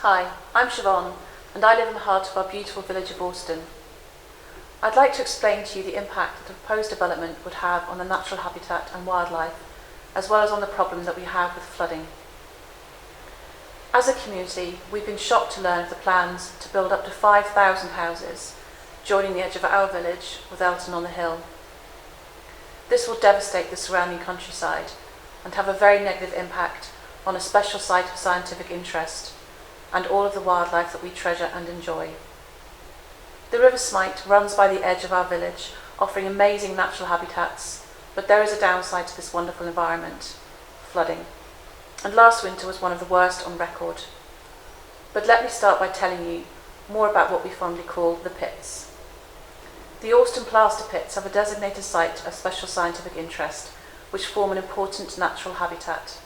Hi, I'm Siobhan, and I live in the heart of our beautiful village of Orston. I'd like to explain to you the impact that the proposed development would have on the natural habitat and wildlife, as well as on the problem that we have with flooding. As a community, we've been shocked to learn of the plans to build up to 5,000 houses, joining the edge of our village with Elton on the hill. This will devastate the surrounding countryside and have a very negative impact on a special site of scientific interest and all of the wildlife that we treasure and enjoy. The River Smite runs by the edge of our village, offering amazing natural habitats, but there is a downside to this wonderful environment: flooding. And last winter was one of the worst on record. But let me start by telling you more about what we fondly call the pits. The Orston plaster pits have a designated site of special scientific interest, which form an important natural habitat.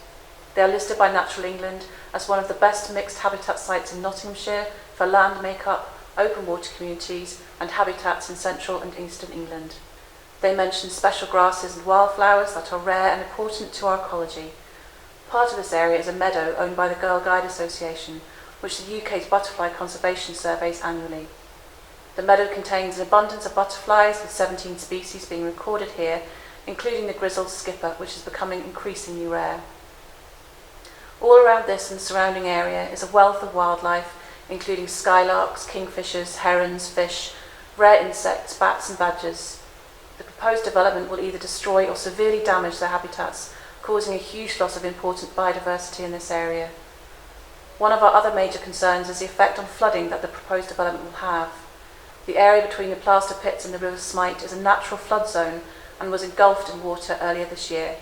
They are listed by Natural England as one of the best mixed habitat sites in Nottinghamshire for land make-up, open water communities and habitats in central and eastern England. They mention special grasses and wildflowers that are rare and important to our ecology. Part of this area is a meadow owned by the Girl Guide Association, which the UK's butterfly conservation surveys annually. The meadow contains an abundance of butterflies, with 17 species being recorded here, including the grizzled skipper, which is becoming increasingly rare. All around this and the surrounding area is a wealth of wildlife, including skylarks, kingfishers, herons, fish, rare insects, bats and badgers. The proposed development will either destroy or severely damage their habitats, causing a huge loss of important biodiversity in this area. One of our other major concerns is the effect on flooding that the proposed development will have. The area between the plaster pits and the River Smite is a natural flood zone and was engulfed in water earlier this year.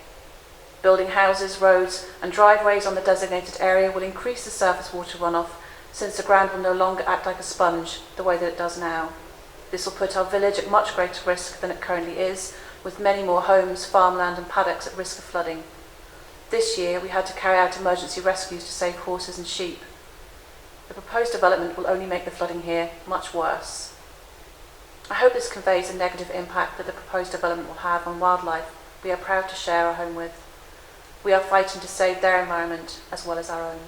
Building houses, roads and driveways on the designated area will increase the surface water runoff, since the ground will no longer act like a sponge the way that it does now. This will put our village at much greater risk than it currently is, with many more homes, farmland and paddocks at risk of flooding. This year we had to carry out emergency rescues to save horses and sheep. The proposed development will only make the flooding here much worse. I hope this conveys the negative impact that the proposed development will have on wildlife we are proud to share our home with. We are fighting to save their environment as well as our own.